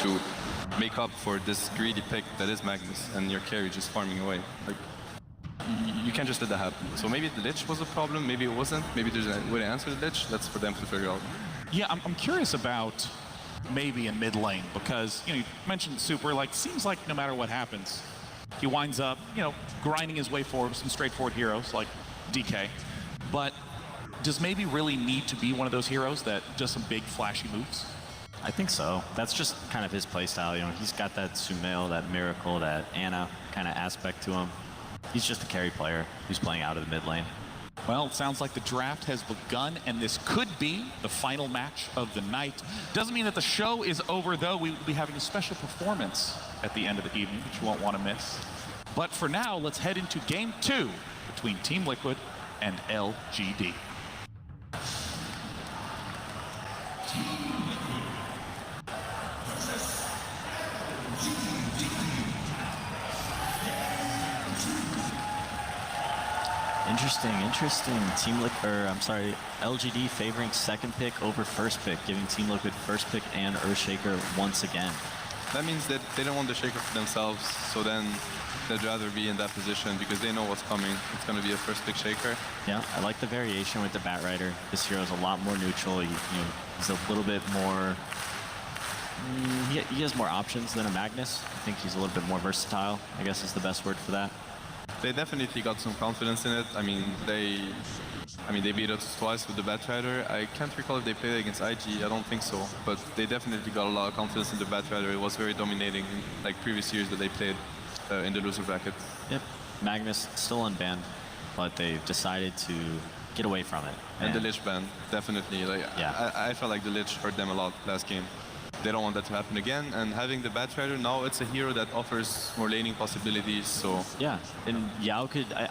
to make up for this greedy pick that is Magnus and your carry just farming away. Like, you can't just let that happen. So maybe the Lich was a problem, maybe it wasn't, maybe there's a way to answer the Lich. That's for them to figure out. Yeah, I'm curious about maybe in mid lane, because you mentioned Super, like, seems like no matter what happens, he winds up, grinding his way forward with some straightforward heroes like DK. But does maybe really need to be one of those heroes that does some big flashy moves? I think so. That's just kind of his playstyle. He's got that Sumail, that Miracle, that Ana kind of aspect to him. He's just a carry player who's playing out of the mid lane. Well, it sounds like the draft has begun, and this could be the final match of the night. Doesn't mean that the show is over, though. We will be having a special performance at the end of the evening, which you won't want to miss. But for now, let's head into Game 2 between Team.Liquid and LGD. Interesting. LGD favoring second pick over first pick, giving Team.Liquid first pick and Earthshaker once again. That means that they don't want the Shaker for themselves, so then they'd rather be in that position because they know what's coming. It's going to be a first pick Shaker. Yeah, I like the variation with the Batrider. This hero is a lot more neutral. He's a little bit more... He has more options than a Magnus. I think he's a little bit more versatile, I guess is the best word for that. They definitely got some confidence in it. I mean, they beat us twice with the Batrider. I can't recall if they played against IG. I don't think so. But they definitely got a lot of confidence in the Batrider. It was very dominating, like previous years that they played in the loser bracket. Yep. Magnus still unbanned, but they've decided to get away from it. And the Lich ban, definitely. Like, yeah. I felt like the Lich hurt them a lot last game. They don't want that to happen again, and having the Batrider now, it's a hero that offers more laning possibilities. So yeah, and Yao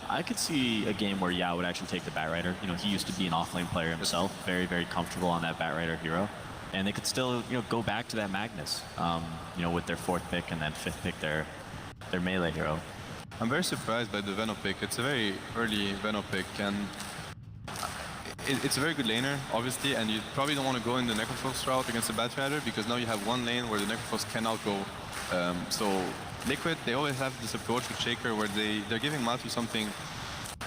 I could see a game where Yao would actually take the Batrider. He used to be an offlane player himself, very comfortable on that Batrider hero, and they could still go back to that Magnus, with their fourth pick and then fifth pick their melee hero. I'm very surprised by the Veno pick. It's a very early Veno pick, and it's a very good laner, obviously, and you probably don't want to go in the Necrophos route against the Batrider because now you have one lane where the Necrophos cannot go. So Liquid, they always have this approach with Shaker where they're giving Matu something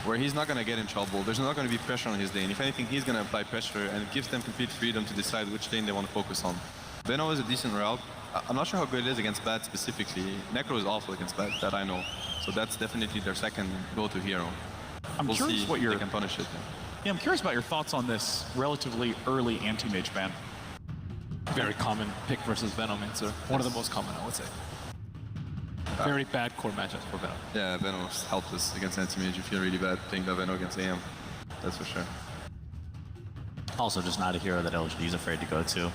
where he's not going to get in trouble. There's not going to be pressure on his lane. If anything, he's going to apply pressure, and it gives them complete freedom to decide which lane they want to focus on. Veno is a decent route. I'm not sure how good it is against Bat specifically. Necro is awful against Bat, that I know. So that's definitely their second go-to hero. We'll curious what they can punish it. Yeah, I'm curious about your thoughts on this relatively early anti-mage ban. Very common pick versus Venom. It's one of the most common, I would say. Very bad core matchups for Venom. Yeah, Venom's helpless against anti-mage. You feel really bad playing that Venom against AM. That's for sure. Also, just not a hero that LGD is afraid to go to.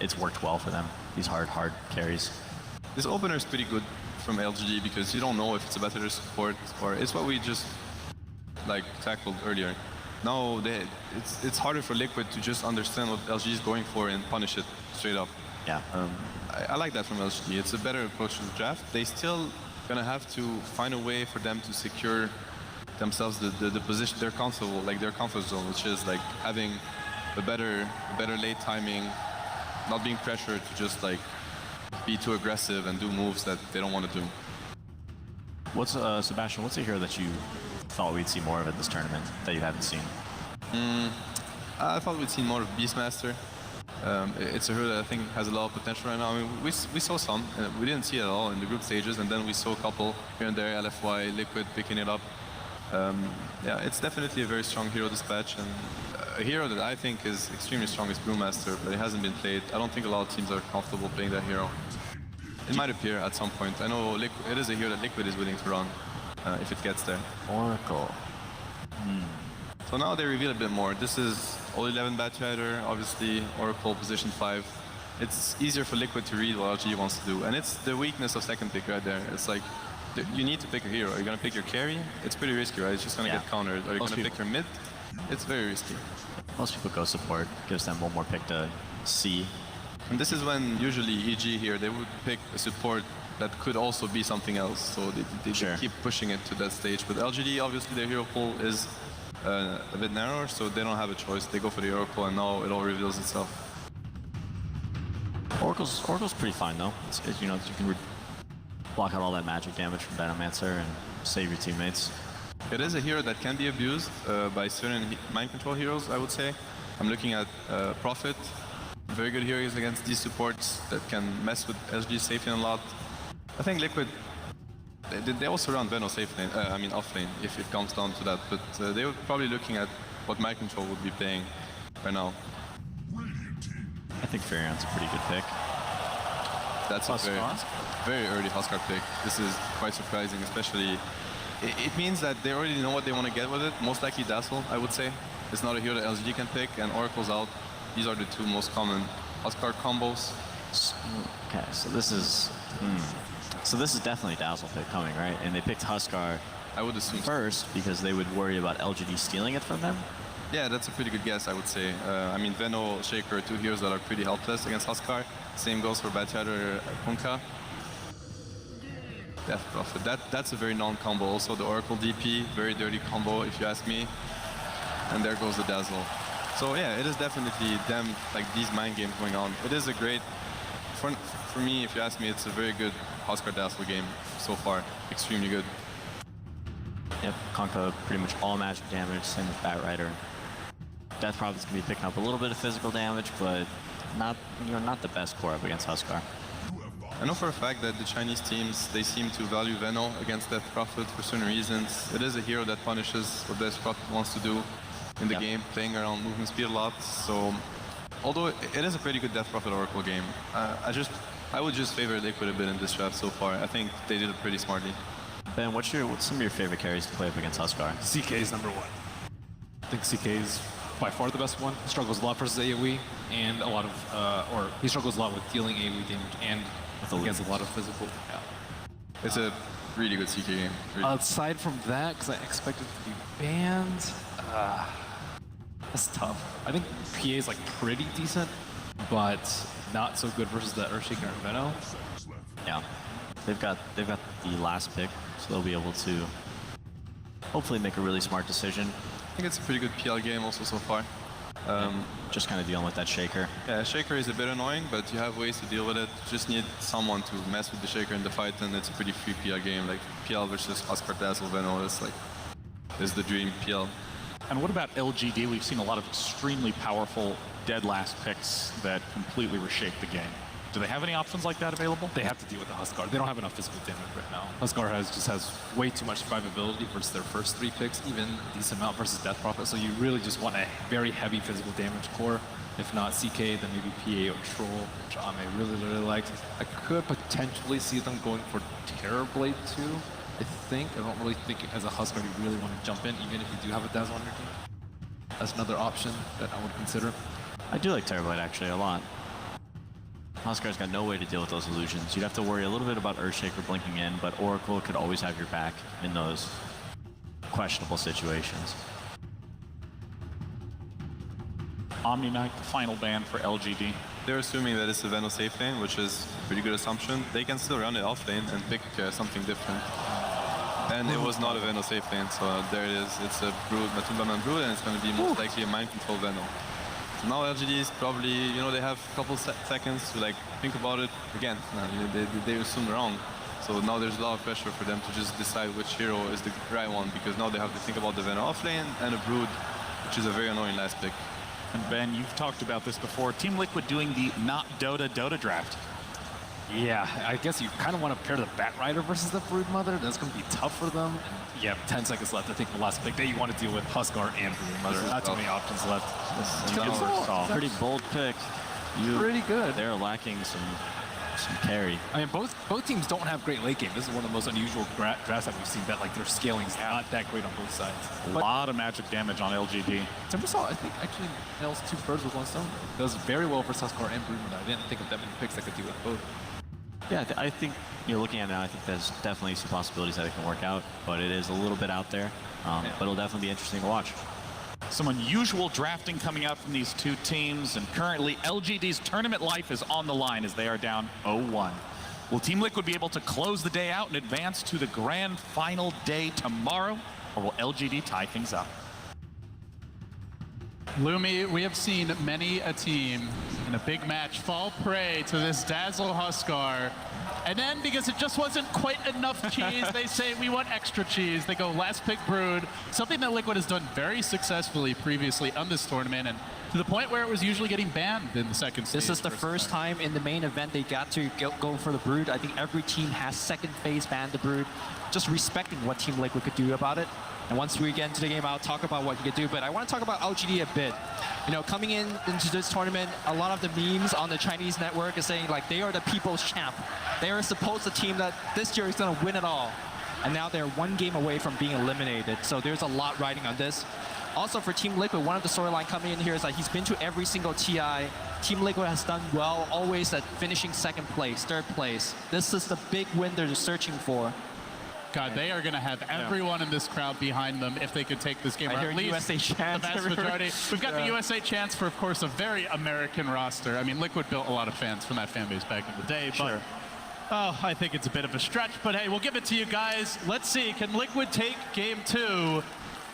It's worked well for them. These hard carries. This opener is pretty good from LGD because you don't know if it's a better support or it's what we just tackled earlier. Now it's harder for Liquid to just understand what LGD is going for and punish it straight up. Yeah. I like that from LGD. It's a better approach to the draft. They still gonna have to find a way for them to secure themselves the position, their comfort zone, which is like having a better late timing, not being pressured to just be too aggressive and do moves that they don't want to do. What's Sebastian? What's a hero that you thought we'd see more of at this tournament that you haven't seen? I thought we'd seen more of Beastmaster. It's a hero that I think has a lot of potential right now. I mean, we saw some, we didn't see it at all in the group stages, and then we saw a couple here and there, LFY, Liquid picking it up. Yeah, it's definitely a very strong hero this patch, and a hero that I think is extremely strong is Brewmaster, but it hasn't been played. I don't think a lot of teams are comfortable playing that hero. It might appear at some point. I know it is a hero that Liquid is willing to run if it gets there. Oracle. So now they reveal a bit more. This is all 11 Batrider, obviously Oracle position 5. It's easier for Liquid to read what LGD wants to do, and it's the weakness of second pick right there. It's like, you need to pick a hero. Are you going to pick your carry? It's pretty risky, right? It's just going to get countered. Are you going to pick your mid? It's very risky. Most people go support, gives them one more pick to see. And this is when usually EG here, they would pick a support that could also be something else. So they keep pushing it to that stage. But LGD, obviously their hero pool is a bit narrower, so they don't have a choice. They go for the Oracle, and now it all reveals itself. Oracle's pretty fine though. You know, you can block out all that magic damage from Venomancer and save your teammates. It is a hero that can be abused by certain mind control heroes, I would say. I'm looking at Prophet. Very good heroes against these supports that can mess with LGD safe lane a lot. I think Liquid, they also run Veno safe lane, off lane, if it comes down to that. But they were probably looking at what mind control would be playing right now. I think Furion's a pretty good pick. That's a very early Huskar pick. This is quite surprising, especially. It means that they already know what they want to get with it. Most likely Dazzle, I would say. It's not a hero that LGD can pick, and Oracle's out. These are the two most common Huskar combos. Okay, so this is definitely a Dazzle pick coming, right? And they picked Huskar, I would assume first because they would worry about LGD stealing it from them. Yeah, that's a pretty good guess, I would say. Veno, Shaker are two heroes that are pretty helpless against Huskar. Same goes for Bad Shatter, Punka. Death Prophet. That's a very non-combo. Also, the Oracle DP, very dirty combo, if you ask me. And there goes the Dazzle. So yeah, it is definitely them, like these mind games going on. It is a great, for me, if you ask me, it's a very good Huskar Dazzle game so far. Extremely good. Yep, Conka pretty much all magic damage, same with Batrider. Death Prophet's gonna be picking up a little bit of physical damage, but not the best core up against Huskar. I know for a fact that the Chinese teams, they seem to value Veno against Death Prophet for certain reasons. It is a hero that punishes what Death Prophet wants to do in the game, playing around movement speed a lot. So, although it is a pretty good Death Prophet Oracle game, I would just favor Liquid a bit in this draft so far. I think they did it pretty smartly. Ben, what's some of your favorite carries to play up against Huskar? CK is #1. I think CK is by far the best one. He struggles a lot versus AoE, and a lot of, he struggles a lot with dealing AoE damage and against a lot of physical. Yeah. It's a really good CK game. Really. Aside from that, because I expect it to be banned, that's tough. I think PA is like pretty decent, but not so good versus the Earthshaker and Veno. Yeah, they've got the last pick, so they'll be able to hopefully make a really smart decision. I think it's a pretty good PL game also so far. Just kind of dealing with that Shaker. Yeah, Shaker is a bit annoying, but you have ways to deal with it. You just need someone to mess with the Shaker in the fight, and it's a pretty free PL game. Like PL versus Huskar Dazzle Veno is the dream PL. And what about LGD? We've seen a lot of extremely powerful dead last picks that completely reshape the game. Do they have any options like that available? They have to deal with the Huskar. They don't have enough physical damage right now. Huskar just has way too much survivability versus their first 3 picks, even a decent amount versus Death Prophet. So you really just want a very heavy physical damage core. If not CK, then maybe PA or Troll, which Ame really likes. I could potentially see them going for Terrorblade too. I think. I don't really think as a Huskar you really want to jump in, even if you do have a Dazzle on your team. That's another option that I would consider. I do like Terrorblade actually a lot. Huskar's got no way to deal with those illusions. You'd have to worry a little bit about Earthshaker blinking in, but Oracle could always have your back in those questionable situations. Omni Knight, the final ban for LGD. They're assuming that it's a Veno safe lane, which is a pretty good assumption. They can still run it off lane and pick something different. And it was not a Veno safe lane, so there it is. It's a Brood, Matumba Man Brood, and it's going to be most likely a mind control Veno. So now LGD is probably, they have a couple seconds to think about it. Again, they assume wrong. So now there's a lot of pressure for them to just decide which hero is the right one, because now they have to think about the Veno off lane and a Brood, which is a very annoying last pick. And Ben, you've talked about this before. Team.Liquid doing the not Dota draft. Yeah, I guess you kind of want to pair the Batrider versus the Broodmother. That's going to be tough for them. And you have 10 seconds left. I think the last pick that you want to deal with Huskar and Broodmother. Not too many options left. Pretty bold pick. Pretty good. They're lacking some carry. I mean, both teams don't have great late game. This is one of the most unusual drafts that we've seen. That their scaling's not that great on both sides. A lot of magic damage on LGD. Timbersaw, I think, actually nails 2 birds with 1 stone. Does very well for Huskar and Broodmother. I didn't think of that many picks that could deal with both. Yeah, I think looking at it now, I think there's definitely some possibilities that it can work out, but it is a little bit out there. But it'll definitely be interesting to watch. Some unusual drafting coming out from these two teams, and currently LGD's tournament life is on the line as they are down 0-1. Will Team.Liquid be able to close the day out and advance to the grand final day tomorrow, or will LGD tie things up? Lumi, we have seen many a team in a big match fall prey to this Dazzle Huskar. And then, because it just wasn't quite enough cheese, they say we want extra cheese. They go last pick Brood, something that Liquid has done very successfully previously on this tournament, and to the point where it was usually getting banned in the second stage. This is the first time in the main event they got to go for the Brood. I think every team has second phase banned the Brood, just respecting what Team Liquid could do about it. And once we get into the game, I'll talk about what you could do. But I want to talk about LGD a bit. You know, coming into this tournament, a lot of the memes on the Chinese network is saying like they are the people's champ. They are supposed to team that this year is going to win it all. And now they're one game away from being eliminated. So there's a lot riding on this. Also for Team Liquid, one of the storyline coming in here is that he's been to every single TI. Team Liquid has done well, always at finishing second place, third place. This is the big win they're searching for. God, they are going to have everyone in this crowd behind them if they could take this game. I or hear at least USA chants the vast everywhere. majority. We've got the USA chants for, of course, a very American roster. I mean, Liquid built a lot of fans from that fan base back in the day. Sure. But, I think it's a bit of a stretch. But hey, we'll give it to you guys. Let's see. Can Liquid take game 2?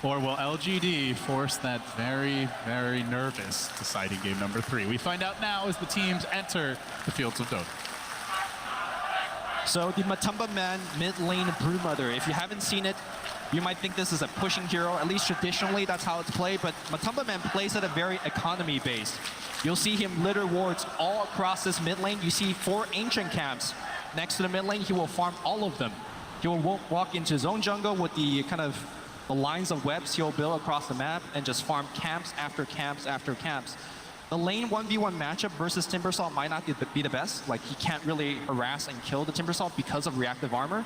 Or will LGD force that very, very nervous deciding game number 3? We find out now as the teams enter the fields of Dota. So the Matumba Man mid lane Brewmother, if you haven't seen it, you might think this is a pushing hero. At least traditionally, that's how it's played. But Matumba Man plays at a very economy base. You'll see him litter wards all across this mid lane. You see 4 ancient camps next to the mid lane. He will farm all of them. He will walk into his own jungle with the kind of the lines of webs he'll build across the map and just farm camps after camps after camps. The lane 1v1 matchup versus Timbersaw might not be the best. Like, he can't really harass and kill the Timbersaw because of reactive armor.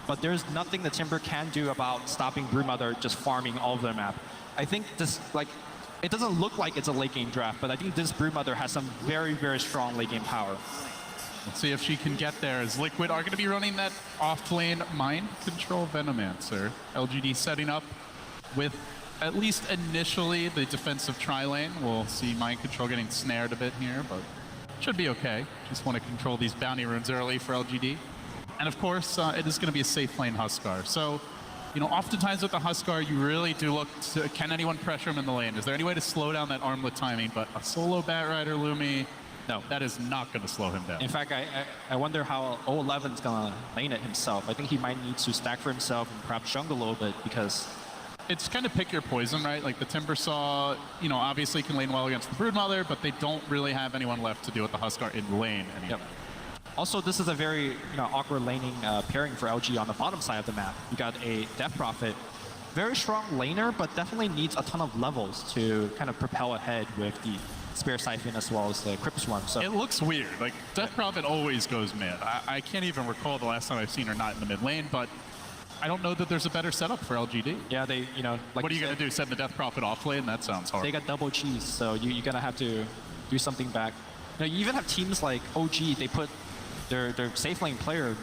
But there's nothing the Timber can do about stopping Brewmother just farming all of their map. I think this, like, it doesn't look like it's a late game draft, but I think this Brewmother has some very, very strong late game power. Let's see if she can get there, as Liquid are going to be running that off-lane mind control Venomancer. LGD setting up with, at least initially, the defensive tri-lane. We'll see mind control getting snared a bit here, but should be okay. Just want to control these bounty runes early for LGD. And of course, it is going to be a safe lane Huskar. So, you know, oftentimes with the Huskar, you really do look to, can anyone pressure him in the lane? Is there any way to slow down that armlet timing? But a solo Batrider Lumi, no, that is not going to slow him down. In fact, I wonder how 011's going to lane it himself. I think he might need to stack for himself and perhaps jungle a little bit, because it's kind of pick your poison, right? Like the Timbersaw, you know, obviously can lane well against the Broodmother, but they don't really have anyone left to deal with the Huskar in lane anymore. Yep. Also, this is a very awkward laning pairing for LG on the bottom side of the map. You got a Death Prophet, very strong laner, but definitely needs a ton of levels to kind of propel ahead with the Spear Siphon as well as the Crypt Swarm. So it looks weird. Like, Death Prophet always goes mid. I can't even recall the last time I've seen her not in the mid lane, but I don't know that there's a better setup for LGD. Yeah, they, like what are you going to do, send the Death Prophet off lane? That sounds hard. They got double cheese, so you're going to have to do something back. You even have teams like OG, they put their safe lane player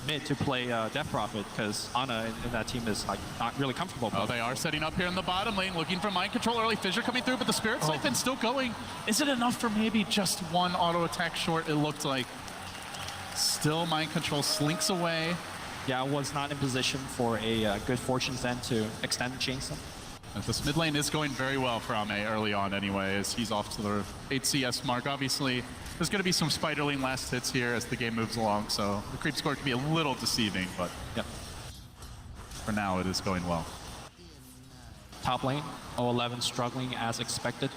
mid to play Death Prophet, because Ana in that team is like not really comfortable. Oh, they are setting up here in the bottom lane, looking for mind control early. Fissure coming through, but the Spirit Siphon still going. Is it enough for maybe just one auto attack short? It looked like. Still mind control slinks away. Yeah, I was not in position for a good Fortune's End to extend the chainsaw. This mid lane is going very well for Ame early on anyway, as he's off to the 8 CS mark. Obviously, there's going to be some Spiderling last hits here as the game moves along, so the creep score can be a little deceiving, but yep, for now it is going well. Top lane, 011 struggling as expected.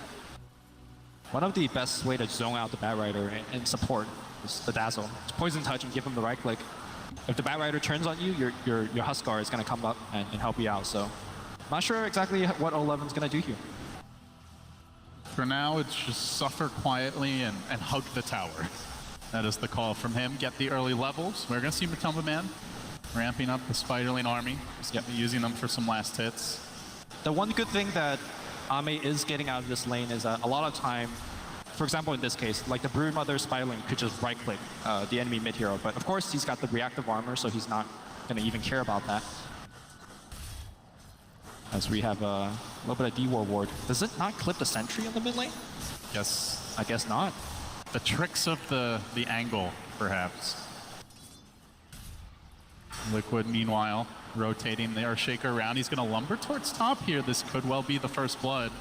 One of the best way to zone out the Batrider and support is the Dazzle. It's Poison Touch and give him the right click. If the Batrider turns on you, your Huskar is going to come up and help you out. So, not sure exactly what 011's going to do here. For now, it's just suffer quietly and hug the tower. That is the call from him. Get the early levels. We're going to see Matumba Man ramping up the Spiderling army. He's going to be using them for some last hits. The one good thing that Ame is getting out of this lane is that a lot of time, for example, in this case, like the Broodmother Spiderling could just right-click the enemy mid-hero. But of course, he's got the reactive armor, so he's not going to even care about that. As we have a little bit of D-War ward. Does it not clip the sentry on the mid lane? Yes. I guess not. The tricks of the angle, perhaps. Liquid, meanwhile, rotating the Earthshaker around. He's going to lumber towards top here. This could well be the first blood.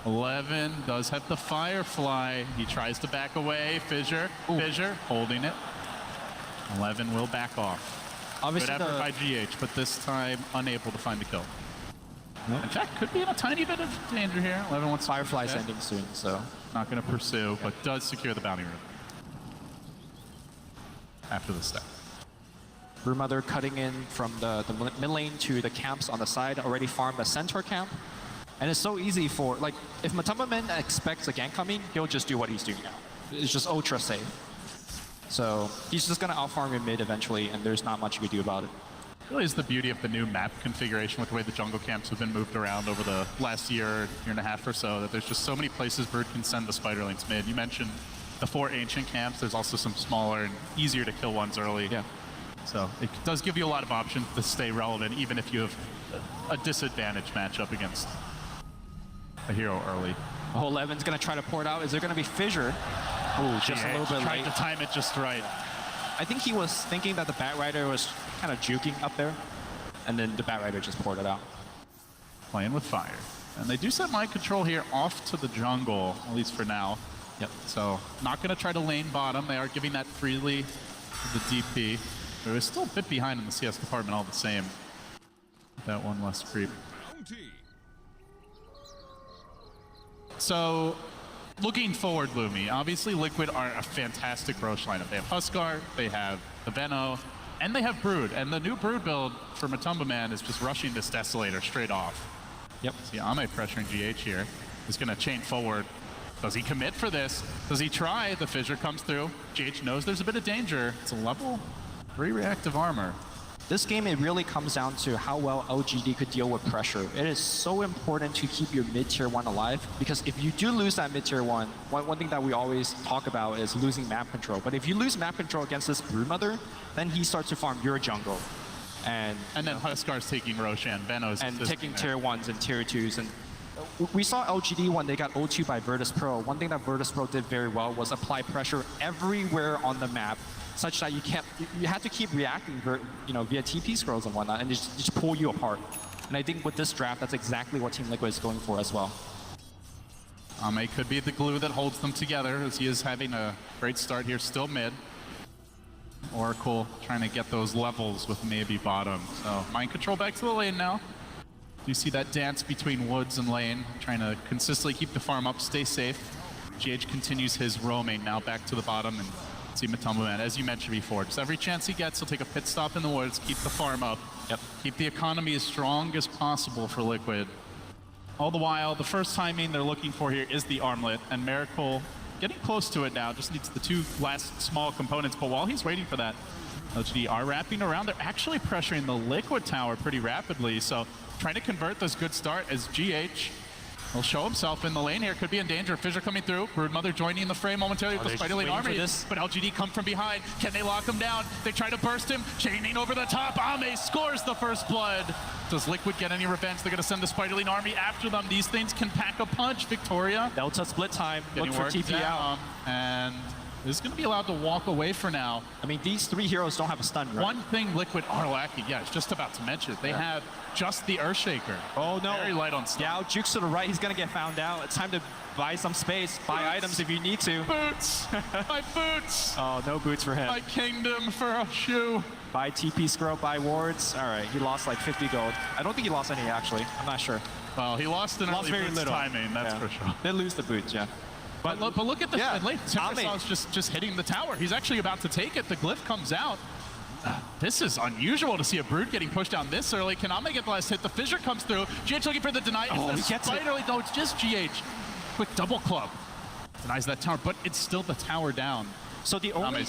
11 does have the Firefly. He tries to back away. Fissure holding it. 11 will back off. Obviously, Good effort by GH, but this time unable to find the kill. In fact, could be in a tiny bit of danger here. 11 wants Firefly's ending soon, so not going to pursue, but does secure the bounty room after the step. Brewmother cutting in from the mid lane to the camps on the side, already farmed the centaur camp. And it's so easy for, like, if Matumba Man expects a gank coming, he'll just do what he's doing now. It's just ultra safe. So he's just going to out-farm your mid eventually, and there's not much you can do about it. Really is the beauty of the new map configuration with the way the jungle camps have been moved around over the last year and a half or so, that there's just so many places Bird can send the spider lanes mid. You mentioned the 4 ancient camps. There's also some smaller and easier to kill ones early. Yeah. So it does give you a lot of options to stay relevant, even if you have a disadvantaged matchup against a hero early. Oh, 11's going to try to pour it out. Is there going to be Fissure? Oh, just a little bit tried late. to time it just right. I think he was thinking that the Batrider was kind of juking up there, and then the Batrider just poured it out. Playing with fire. And they do set mind control here off to the jungle, at least for now. Yep. So not going to try to lane bottom. They are giving that freely to the DP. But we're still a bit behind in the CS department all the same. That one less creep. So looking forward, Lumi, obviously Liquid are a fantastic Roche lineup. They have Huskar, they have the Veno, and they have Brood. And the new Brood build for Matumba Man is just rushing this Desolator straight off. Yep. See, Ame pressuring GH here. He's going to chain forward. Does he commit for this? Does he try? The Fissure comes through. GH knows there's a bit of danger. It's a level 3 reactive armor. This game, it really comes down to how well LGD could deal with pressure. It is so important to keep your mid-tier 1 alive, because if you do lose that mid-tier 1, one thing that we always talk about is losing map control. But if you lose map control against this Broodmother, then he starts to farm your jungle. And then Huskar's taking Roshan, Veno's and taking there. tier 1s and tier 2s. And we saw LGD when they got 0-2 by Virtus Pro. One thing that Virtus Pro did very well was apply pressure everywhere on the map, such that you had to keep reacting, via TP scrolls and whatnot, and just pull you apart. And I think with this draft, that's exactly what Team.Liquid is going for as well. Ame could be the glue that holds them together, as he is having a great start here, still mid. Oracle trying to get those levels with maybe bottom. So mind control back to the lane now. You see that dance between woods and lane, trying to consistently keep the farm up, stay safe. GH continues his roaming now back to the bottom, and see Matumba Man, as you mentioned before, just every chance he gets, he'll take a pit stop in the woods, keep the farm up, keep the economy as strong as possible for Liquid. All the while, the first timing they're looking for here is the armlet, and Miracle getting close to it now, just needs the 2 last small components, but while he's waiting for that, LGD are wrapping around. They're actually pressuring the Liquid tower pretty rapidly, so trying to convert this good start as GH will show himself in the lane here. Could be in danger. Fissure coming through. Broodmother joining the frame momentarily with the Spider Lane army. But LGD come from behind. Can they lock him down? They try to burst him. Chaining over the top. Ame scores the first blood. Does Liquid get any revenge? They're going to send the Spider Lane army after them. These things can pack a punch. Victoria. Delta split time. Look for TP out. And is going to be allowed to walk away for now. I mean, these 3 heroes don't have a stun, right? One thing Liquid are lacking, I was just about to mention it. They have just the Earthshaker. Oh, no. Very light on stun. Yeah, jukes to the right. He's going to get found out. It's time to buy some space, buy items if you need to. Boots! My boots! Oh, no boots for him. My kingdom for a shoe. Buy TP scroll, buy wards. All right, he lost like 50 gold. I don't think he lost any, actually. I'm not sure. Well, he lost an early boots timing, that's for sure. They lose the boots, yeah. But look at the late. Timbersaw is just hitting the tower. He's actually about to take it. The glyph comes out. This is unusual to see a Brood getting pushed down this early. Can Ame get the last hit? The Fissure comes through. GH looking for the deny. Oh, he gets it. No, it's just GH. Quick double club. Denies that tower, but it's still the tower down. So the only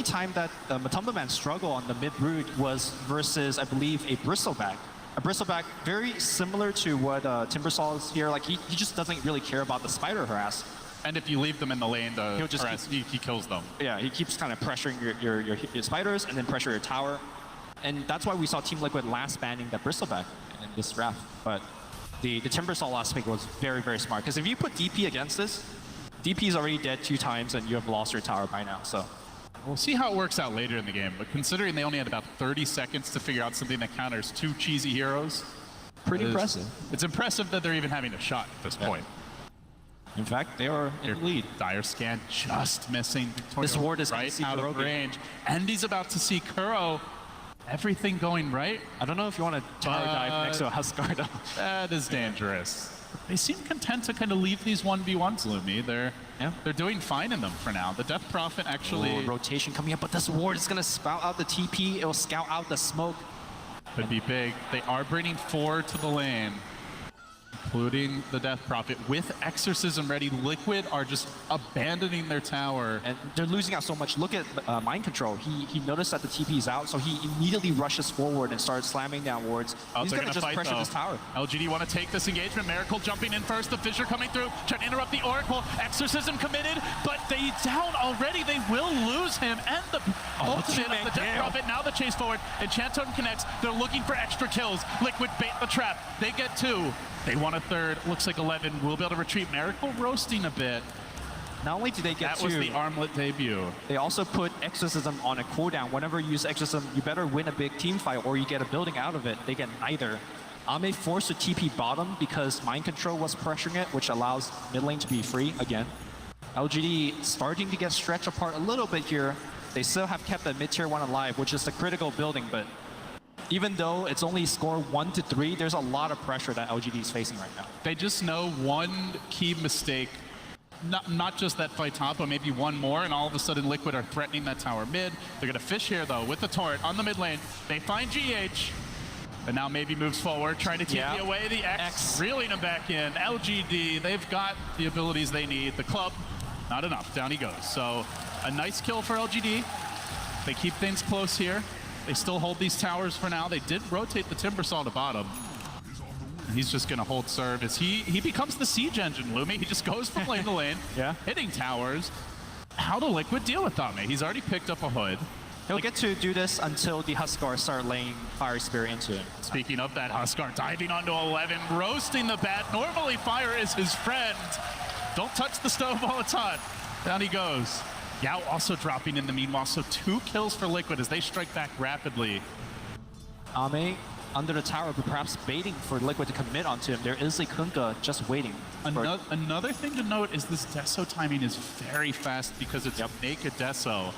time that Matumba Man struggled on the mid Brood was versus, I believe, a Bristleback. A Bristleback, very similar to what Timbersaw is here. Like, he just doesn't really care about the spider harass. And if you leave them in the lane, he kills them. Yeah, he keeps kind of pressuring your spiders and then pressure your tower. And that's why we saw Team.Liquid last banning that Bristleback in this draft. But the Timbersaw last pick was very, very smart. Because if you put DP against this, DP is already dead 2 times and you have lost your tower by now. So we'll see how it works out later in the game. But considering they only had about 30 seconds to figure out something that counters 2 cheesy heroes, pretty impressive. It's impressive that they're even having a shot at this point. In fact, they are in the lead. Dire scan just missing Victoria This ward is right gonna see out of Kurogi. range. And he's about to see Kuro. Everything going right. I don't know if you want to tower dive next to a Huskar though. That is dangerous. They seem content to kind of leave these 1v1s, Lumi. They're doing fine in them for now. The Death Prophet actually Rotation coming up, but this ward is gonna spout out the TP. It will scout out the smoke. could be big. They are bringing 4 to the lane, including the Death Prophet. With Exorcism ready, Liquid are just abandoning their tower. And they're losing out so much. Look at Mind Control. He noticed that the TP is out, so he immediately rushes forward and starts slamming down wards. He's they're gonna just fight, pressure though. this tower. LGD want to take this engagement. Miracle jumping in first. The Fissure coming through, trying to interrupt the Oracle. Exorcism committed, but they down already. They will lose him. And the ultimate of the Death Prophet. Now the chase forward. Enchanton connects. They're looking for extra kills. Liquid bait the trap. They get 2. They want a 3rd. Looks like 11 will be able to retreat. Miracle roasting a bit. Not only do they get That was 2, the armlet debut. they also put Exorcism on a cooldown. Whenever you use Exorcism, you better win a big team fight or you get a building out of it. They get neither. Ame forced to TP bottom because Mind Control was pressuring it, which allows mid lane to be free again. LGD starting to get stretched apart a little bit here. They still have kept the mid-tier 1 alive, which is the critical building, but even though it's only score 1 to 3, there's a lot of pressure that LGD is facing right now. They just know one key mistake, not just that fight top, but maybe one more, and all of a sudden Liquid are threatening that tower mid. They're going to fish here, though, with the turret on the mid lane. They find GH, and now maybe moves forward, trying to TP away the X, reeling him back in. LGD, they've got the abilities they need. The club, not enough. Down he goes. So a nice kill for LGD. They keep things close here. They still hold these towers for now. They did rotate the Timbersaw to bottom. And he's just going to hold serve as he becomes the siege engine, Lumi. He just goes from lane to lane, hitting towers. How do Liquid deal with Ame? He's already picked up a hood. He'll get to do this until the Huskar start laying Fire Spirit into him. Speaking of that, Huskar diving onto 11, roasting the bat. Normally, Fire is his friend. Don't touch the stove while it's hot. Down he goes. Yao also dropping in the meanwhile, so 2 kills for Liquid as they strike back rapidly. Ame under the tower, but perhaps baiting for Liquid to commit onto him. There is a Kunkka just waiting. Another thing to note is this Deso timing is very fast because it's naked Deso.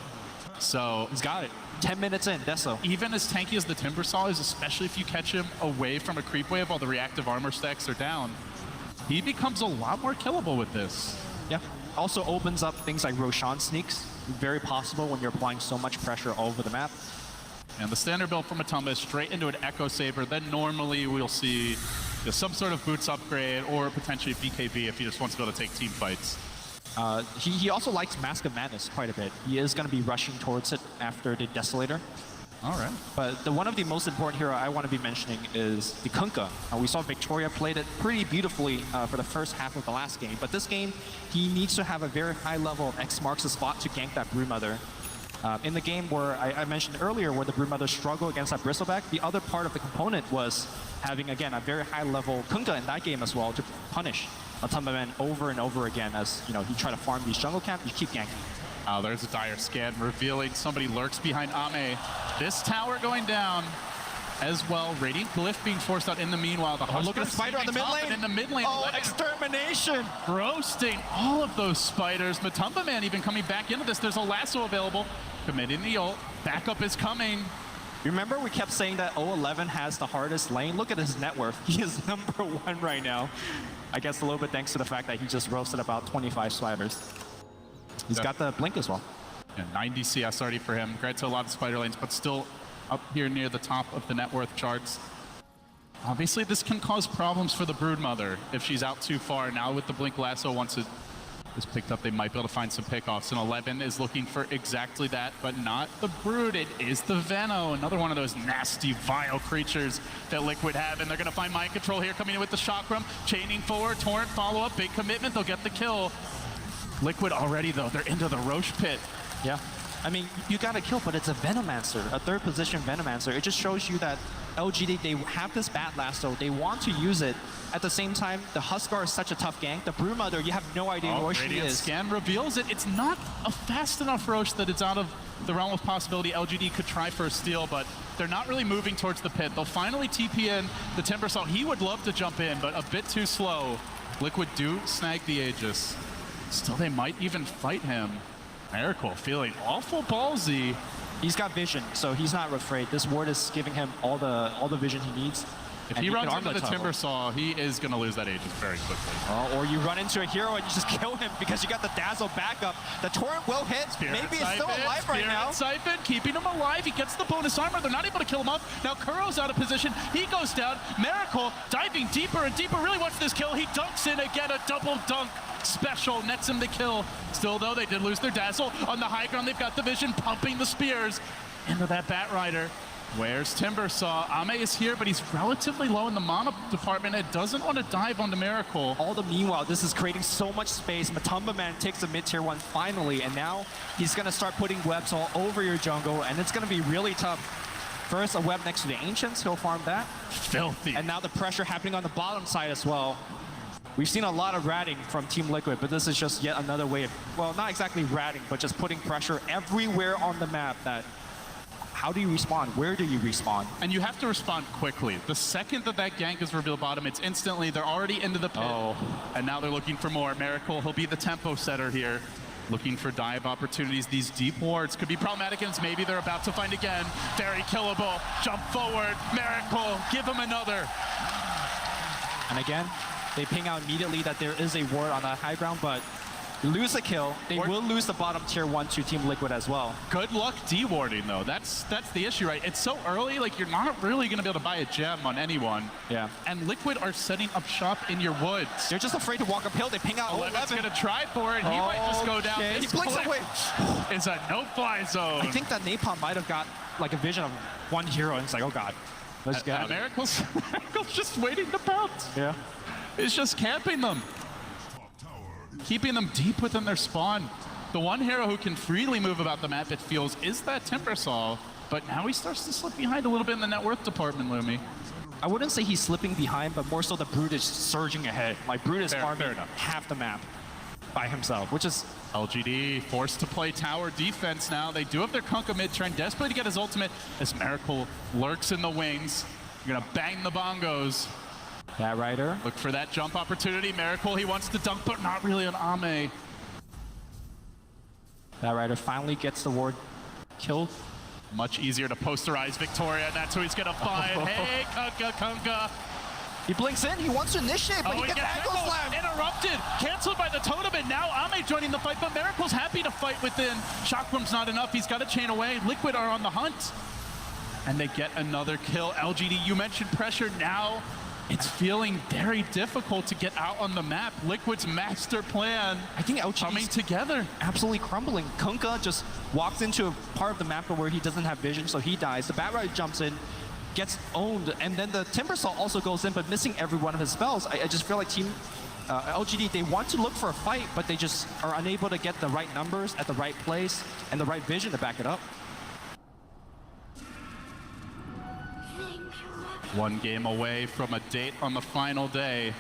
So He's got it. 10 minutes in, Deso. even as tanky as the Timbersaw is, especially if you catch him away from a creep wave while the reactive armor stacks are down, he becomes a lot more killable with this. Yeah. Also opens up things like Roshan sneaks. Very possible when you're applying so much pressure all over the map. And the standard build from Matumba is straight into an Echo Saber. Then normally we'll see some sort of boots upgrade or potentially a BKB if he just wants to go to take team fights. He also likes Mask of Madness quite a bit. He is going to be rushing towards it after the Desolator. All right. But one of the most important hero I want to be mentioning is the Kunkka. We saw Victoria played it pretty beautifully for the first half of the last game. But this game, he needs to have a very high level of X marks the spot to gank that Broodmother. In the game where I mentioned earlier where the Broodmother struggled against that Bristleback, the other part of the component was having, again, a very high level Kunkka in that game as well to punish Matumba Man over and over again as, you know, he try to farm these jungle camp, you keep ganking. Oh, there's a dire scan revealing somebody lurks behind Ame. This tower going down as well. Radiant Glyph being forced out in the meanwhile. The look at the spider on the mid lane. In the mid lane. Oh, extermination! Roasting all of those spiders. Matumba Man even coming back into this. There's a lasso available. Committing the ult. Backup is coming. Remember we kept saying that 011 has the hardest lane? Look at his net worth. He is #1 right now. I guess a little bit thanks to the fact that he just roasted about 25 spiders. He's got the blink as well. Yeah, 90 CS already for him. Granted, a lot of spider lanes, but still up here near the top of the net worth charts. Obviously, this can cause problems for the Broodmother if she's out too far. Now with the blink lasso, once it is picked up, they might be able to find some pickoffs. And 11 is looking for exactly that, but not the Brood. It is the Veno, another one of those nasty, vile creatures that Liquid have. And they're going to find Mind Control here, coming in with the Chakram, chaining forward, Torrent follow-up, big commitment. They'll get the kill. Liquid already, though. They're into the Roche pit. Yeah. I mean, you got a kill, but it's a Venomancer, a third position Venomancer. It just shows you that LGD, they have this Bat Lasso. They want to use it. At the same time, the Huskar is such a tough gank. The Broodmother, you have no idea where she Radiant is. Scan reveals it. It's not a fast enough Roche that it's out of the realm of possibility. LGD could try for a steal, but they're not really moving towards the pit. They'll finally TP in the Timbersaw. He would love to jump in, but a bit too slow. Liquid do snag the Aegis. Still, they might even fight him. Miracle feeling awful ballsy. He's got vision, so he's not afraid. This ward is giving him all the vision he needs. If and he runs can into the armlet Timber tunnel. Saw, he is going to lose that Aegis very quickly. Or you run into a hero and you just kill him because you got the Dazzle backup. The Torrent will hit. Spirit Maybe it's still alive right now. Siphon keeping him alive. He gets the bonus armor. They're not able to kill him off. Now Kuro's out of position. He goes down. Miracle diving deeper and deeper. Really wants this kill. He dunks in again. A double dunk. Special nets him the kill. Still, though, they did lose their Dazzle. On the high ground, they've got the vision pumping the spears into that Bat Rider. Where's Timber Saw? Ame is here, but he's relatively low in the mana department and doesn't want to dive onto Miracle. All the meanwhile, this is creating so much space. Matumba Man takes the mid-tier 1 finally, and now he's going to start putting webs all over your jungle, and it's going to be really tough. First, a web next to the Ancients. He'll farm that. Filthy. And now the pressure happening on the bottom side as well. We've seen a lot of ratting from Team Liquid, but this is just yet another way of, well, not exactly ratting, but just putting pressure everywhere on the map. That how do you respond? Where do you respond? And you have to respond quickly. The second that gank is revealed bottom, it's instantly, they're already into the pit. Oh. And now they're looking for more. Miracle, he'll be the tempo setter here. Looking for dive opportunities. These deep wards could be problematic, and maybe they're about to find again. Very killable. Jump forward. Miracle, give him another. And again, they ping out immediately that there is a ward on the high ground, but lose a kill. They will lose the bottom tier 1 to Team Liquid as well. Good luck dewarding, though. That's the issue, right? It's so early, like you're not really going to be able to buy a gem on anyone. Yeah. And Liquid are setting up shop in your woods. They're just afraid to walk uphill. They ping out 11's 11. going to try for it. He might just go down. Okay. He This blinks cliff away. is a no-fly zone. I think that Napalm might have got like a vision of one hero, and it's like, oh god, let's get Miracle's just waiting to pounce. Yeah. It's just camping them. Keeping them deep within their spawn. The one hero who can freely move about the map, it feels, is that Timber Saw. But now he starts to slip behind a little bit in the net worth department, Lumi. I wouldn't say he's slipping behind, but more so the Brute is surging ahead. Like Brute is farming fair enough. half the map by himself, which is LGD forced to play tower defense now. They do have their Kunkka mid, trying desperately to get his ultimate as Miracle lurks in the wings. You're gonna bang the bongos. that Rider. Look for that jump opportunity. Miracle, he wants to dunk, but not really on Ame. That Rider finally gets the ward killed. Much easier to posterize Victoria, and that's who he's gonna find. Hey, Kunkka. He blinks in, he wants to initiate, but Oh, he gets ankle Miracle slam. interrupted, canceled by the totem, and now Ame joining the fight, but Miracle's happy to fight within. Shockroom's not enough, he's got to chain away. Liquid are on the hunt, and they get another kill. LGD, you mentioned pressure. Now it's feeling very difficult to get out on the map. Liquid's master plan, I think coming LGD's together. absolutely crumbling. Kunkka just walks into a part of the map where he doesn't have vision, so he dies. The Bat Rider jumps in, gets owned, and then the Timber Saw also goes in, but missing every one of his spells. I just feel like Team LGD, they want to look for a fight, but they just are unable to get the right numbers at the right place and the right vision to back it up. One game away from a date on the final day.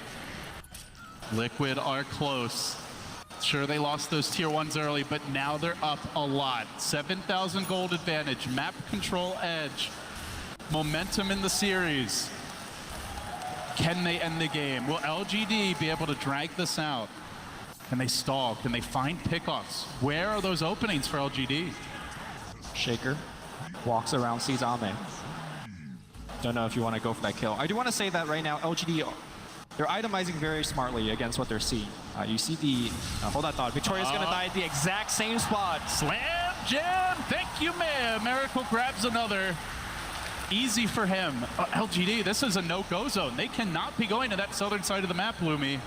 Liquid are close. Sure, they lost those tier 1s early, but now they're up a lot. 7,000 gold advantage, map control edge, momentum in the series. Can they end the game? Will LGD be able to drag this out? Can they stall? Can they find pickoffs? Where are those openings for LGD? Shaker walks around, sees Ame. Don't know if you want to go for that kill. I do want to say that right now, LGD, they're itemizing very smartly against what they're seeing. You see the, hold that thought, Victoria's going to die at the exact same spot. Slam jam, thank you, man. Miracle grabs another. Easy for him. LGD, this is a no-go zone. They cannot be going to that southern side of the map, Lumi.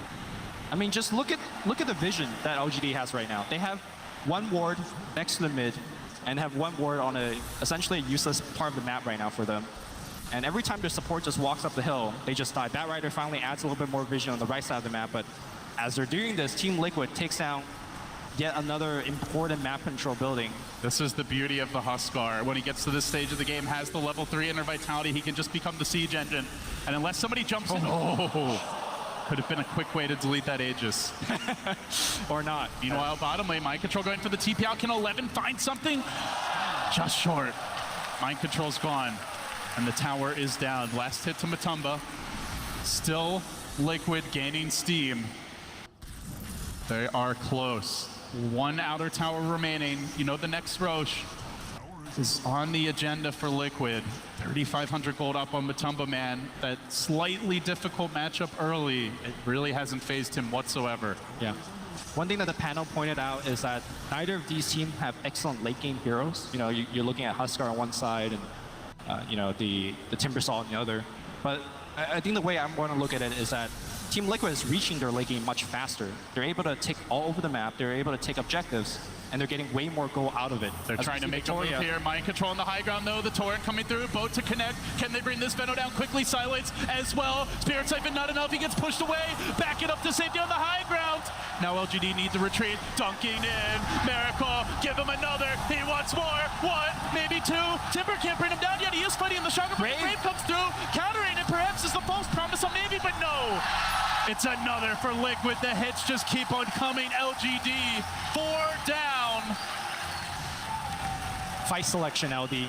I mean, just look at the vision that LGD has right now. They have one ward next to the mid and have one ward on essentially a useless part of the map right now for them. And every time their support just walks up the hill, they just die. Bat Rider finally adds a little bit more vision on the right side of the map, but as they're doing this, Team Liquid takes down yet another important map control building. This is the beauty of the Huskar. When he gets to this stage of the game, has the level 3 inner vitality, he can just become the siege engine. And unless somebody jumps in, could have been a quick way to delete that Aegis. Or not. Meanwhile, bottom lane, Mind Control going for the TP out. Can 11 find something? Just short. Mind Control's gone. And the tower is down. Last hit to Matumba. Still Liquid gaining steam. They are close. One outer tower remaining. You know the next Roche is on the agenda for Liquid. 3,500 gold up on Matumba Man. That slightly difficult matchup early, it really hasn't phased him whatsoever. Yeah. One thing that the panel pointed out is that neither of these teams have excellent late game heroes. You know, you're looking at Huskar on one side and you know, the Timbersaw on the other. But I think the way I'm going to look at it is that Team Liquid is reaching their late game much faster. They're able to take all over the map. They're able to take objectives, and they're getting way more goal out of it. They're trying to make a move here. Mind control on the high ground, though. The torrent coming through. Boat to connect. Can they bring this Veno down quickly? Silence as well. Spirit Siphon not enough. He gets pushed away. Back it up to safety on the high ground. Now LGD need to retreat. Dunking in. Miracle. Give him another. He wants more. One, maybe two. Timber can't bring him down yet. He is fighting in the shocker. But Brave comes through. Countering it perhaps is the false promise on Navy, but no. It's another for Liquid. The hits just keep on coming. LGD 4 down. Fight selection, LD.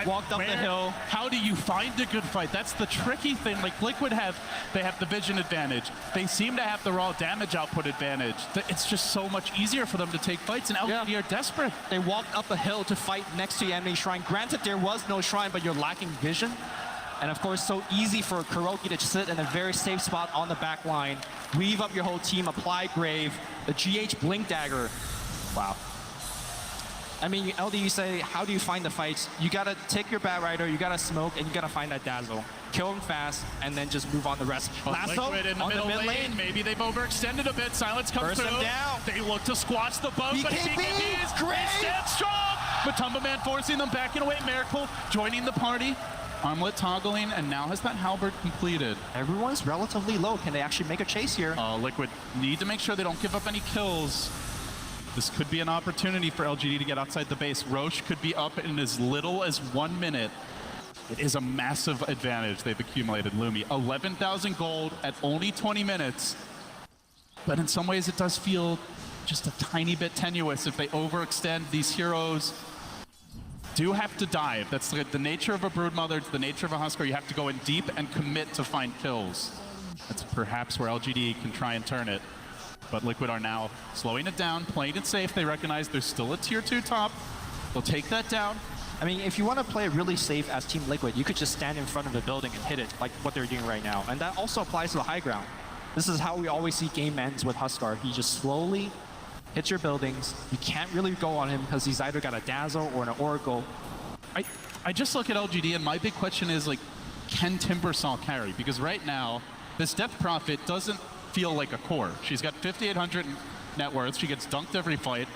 Walked up the hill. How do you find a good fight? That's the tricky thing. Like Liquid they have the vision advantage. They seem to have the raw damage output advantage. It's just so much easier for them to take fights, and LGD are desperate. They walked up a hill to fight next to the enemy shrine. Granted, there was no shrine, but you're lacking vision. And of course, so easy for Kuroki to sit in a very safe spot on the back line, weave up your whole team, apply Grave, the GH Blink Dagger. Wow. I mean, LD, you say, how do you find the fights? You gotta take your Batrider, you gotta smoke, and you gotta find that Dazzle. Kill him fast, and then just move on the rest. Lasso Liquid in the middle lane. Maybe they've overextended a bit. Silence comes through. Down. They look to squash the boat, but BKBs stand strong. Matumba Man forcing them back in away. Miracle joining the party. Armlet toggling, and now has that halberd completed. Everyone's relatively low. Can they actually make a chase here? Liquid need to make sure they don't give up any kills. This could be an opportunity for LGD to get outside the base. Roche could be up in as little as 1 minute. It is a massive advantage they've accumulated. Lumi, 11,000 gold at only 20 minutes. But in some ways, it does feel just a tiny bit tenuous if they overextend. These heroes do have to dive. That's the nature of a Broodmother, it's the nature of a Huskar. You have to go in deep and commit to find kills. That's perhaps where LGD can try and turn it. But Liquid are now slowing it down, playing it safe. They recognize there's still a tier 2 top. They'll take that down. I mean, if you want to play it really safe as Team Liquid, you could just stand in front of the building and hit it like what they're doing right now. And that also applies to the high ground. This is how we always see game ends with Huskar. He just slowly hits your buildings. You can't really go on him because he's either got a Dazzle or an Oracle. I just look at LGD and my big question is, like, can Timbersaw carry? Because right now, this Death Prophet doesn't feel like a core. She's got 5,800 net worth. She gets dunked every fight.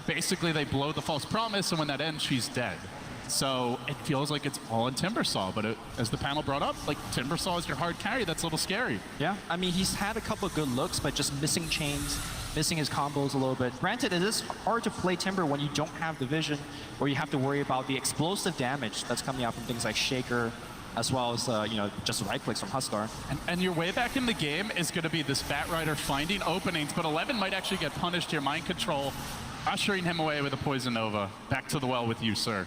Basically, they blow the false promise, and when that ends, she's dead. So it feels like it's all in Timbersaw, but as the panel brought up, like, Timbersaw is your hard carry. That's a little scary. Yeah, I mean, he's had a couple of good looks, but just missing chains, missing his combos a little bit. Granted, it is hard to play Timber when you don't have the vision, or you have to worry about the explosive damage that's coming out from things like Shaker, as well as, you know, just right clicks from Huskar. And your way back in the game is going to be this Batrider finding openings, but 11 might actually get punished here. Mind control, ushering him away with a Poison Nova. Back to the well with you, sir.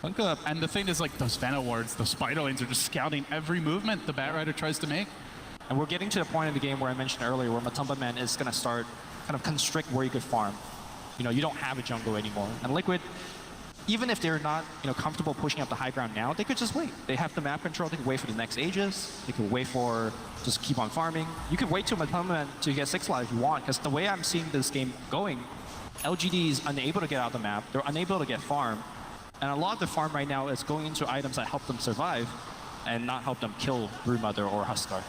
And the thing is, like, those Veno wards, those Spider lanes are just scouting every movement the Batrider tries to make. And we're getting to the point in the game where I mentioned earlier where Matumba Man is going to start kind of constrict where you could farm. You know, you don't have a jungle anymore. And Liquid, even if they're not, you know, comfortable pushing up the high ground now, they could just wait. They have the map control. They could wait for the next Aegis. They could wait for just keep on farming. You could wait till Matumba Man to get 6 life if you want, because the way I'm seeing this game going, LGD is unable to get out of the map. They're unable to get farm. And a lot of the farm right now is going into items that help them survive and not help them kill Broodmother or Huskar.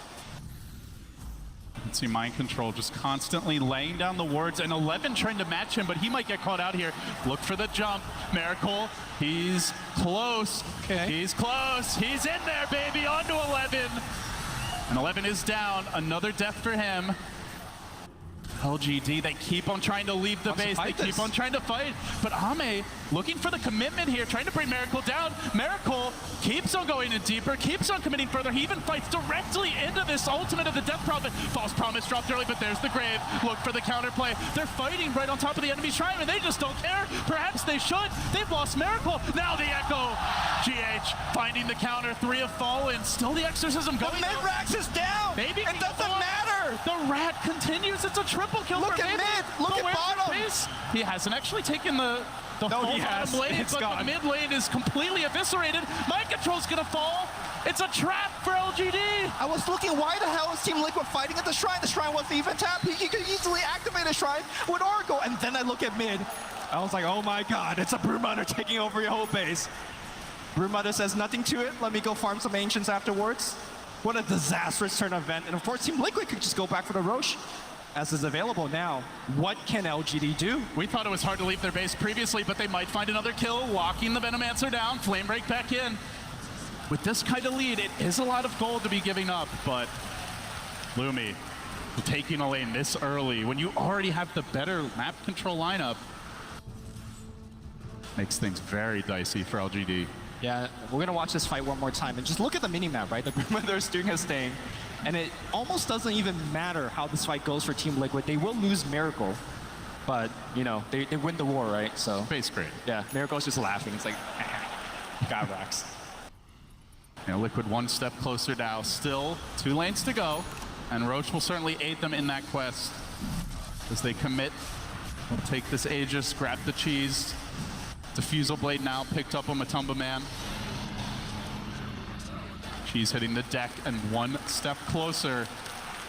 Let's see Mind Control just constantly laying down the wards, and 11 trying to match him, but he might get caught out here. Look for the jump. Miracle, he's close. Okay. He's close. He's in there, baby, onto 11. And 11 is down. Another death for him. LGD, they keep on trying to leave the base. They keep on trying to fight. But Ame looking for the commitment here, trying to bring Miracle down. Miracle keeps on going in deeper, keeps on committing further. He even fights directly into this ultimate of the Death Prophet. False promise dropped early, but there's the Grave. Look for the counterplay. They're fighting right on top of the enemy shrine, and they just don't care. Perhaps they should. They've lost Miracle. Now the Echo. GH finding the counter. 3 have fallen. Still the exorcism going. The Mid-Rax is down. Maybe it doesn't matter. more. The rat continues. It's a triple kill. Look for at mid. mid. Look But at where's bottom. the pace? He hasn't actually taken the No, full he has. bottom lane, It's but the gone. mid lane is completely eviscerated. Mind control's gonna fall. It's a trap for LGD. I was looking, why the hell is Team.Liquid fighting at the Shrine? The Shrine wasn't even tapped. He could easily activate a Shrine with Oracle. And then I look at mid. I was like, oh my god, it's a Brewmother taking over your whole base. Brewmother says nothing to it. Let me go farm some Ancients afterwards. What a disastrous turn event. And of course, Team.Liquid could just go back for the Roche, as is available now. What can LGD do? We thought it was hard to leave their base previously, but they might find another kill, walking the Venomancer down, Flame Break back in. With this kind of lead, it is a lot of gold to be giving up, but Lumi taking a lane this early, when you already have the better map control lineup, makes things very dicey for LGD. Yeah, we're gonna watch this fight one more time. And just look at the minimap, right? The Brewmother is doing his thing. And it almost doesn't even matter how this fight goes for Team.Liquid. They will lose Miracle, but, you know, they win the war, right? So, Base grade. yeah, Miracle's just laughing. It's like, God racks. You know, Liquid one step closer now. Still 2 lanes to go, and Roche will certainly aid them in that quest as they commit. They'll take this Aegis, grab the cheese. Diffusal Blade now picked up on Matumba Man. Cheese hitting the deck and 1 step closer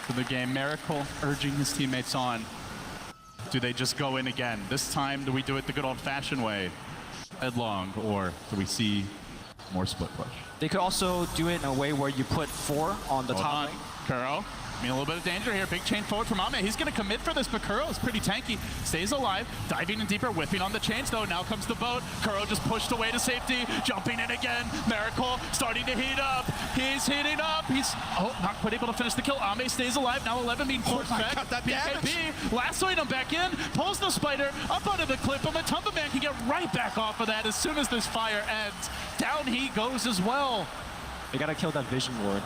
to the game. Miracle urging his teammates on. Do they just go in again? This time, do we do it the good old-fashioned way? Headlong, or do we see more split push? They could also do it in a way where you put 4 on the top lane. Kuro, I mean, a little bit of danger here. Big chain forward from Ame. He's going to commit for this, but Kuro is pretty tanky. Stays alive, diving in deeper, whipping on the chains, though. Now comes the boat. Kuro just pushed away to safety, jumping in again. Miracle starting to heat up. He's heating up. He's, not quite able to finish the kill. Ame stays alive. Now 11 being forced back. God, that damage. BKB lassoing him back in, pulls the spider up onto the cliff, but Matumba Man can get right back off of that as soon as this fire ends. Down he goes as well. They gotta kill that Vision Ward.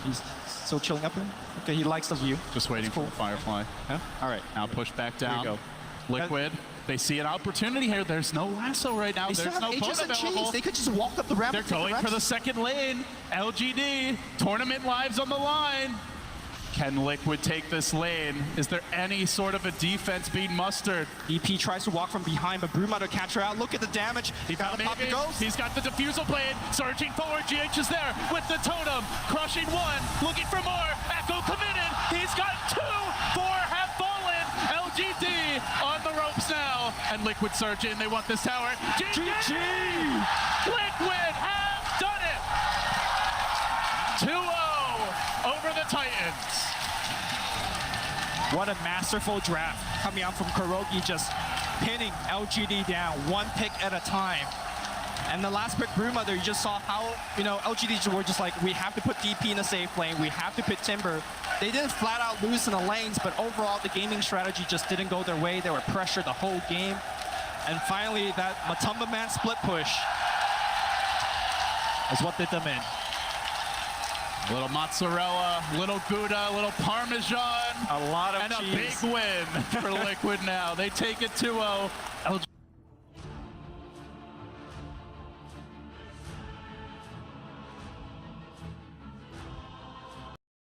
He's still chilling up here. Okay, he likes the view. Just waiting Cool. for the Firefly. Yeah? All right. Now push back Here down. we go. Liquid, they see an opportunity here. There's no lasso right now. They still There's have no Aegis boat and available. Cheese. They could just walk up the ramp. They're and take going for the second lane. LGD, tournament lives on the line. Can Liquid take this lane? Is there any sort of a defense being mustered? EP tries to walk from behind, but Brewmother catch her out. Look at the damage. He Now found the pop the maybe ghost. he's got the diffusal blade, surging forward. GH is there with the totem, crushing 1, looking for more. Echo committed. He's got 2, 4 have fallen. LGD on the ropes now, and Liquid surging. They want this tower. GG! Liquid have done it. 2-0 over the Titans. What a masterful draft coming out from Kurogi, just pinning LGD down 1 pick at a time. And the last pick, Brewmother, you just saw how, you know, LGD were just like, we have to put DP in a safe lane, we have to put Timber. They didn't flat out lose in the lanes, but overall the gaming strategy just didn't go their way. They were pressured the whole game. And finally, that Matumba Man split push is what did them in. A little mozzarella, little Gouda, little Parmesan. A lot of and cheese. a big win for Liquid now. They take it 2-0.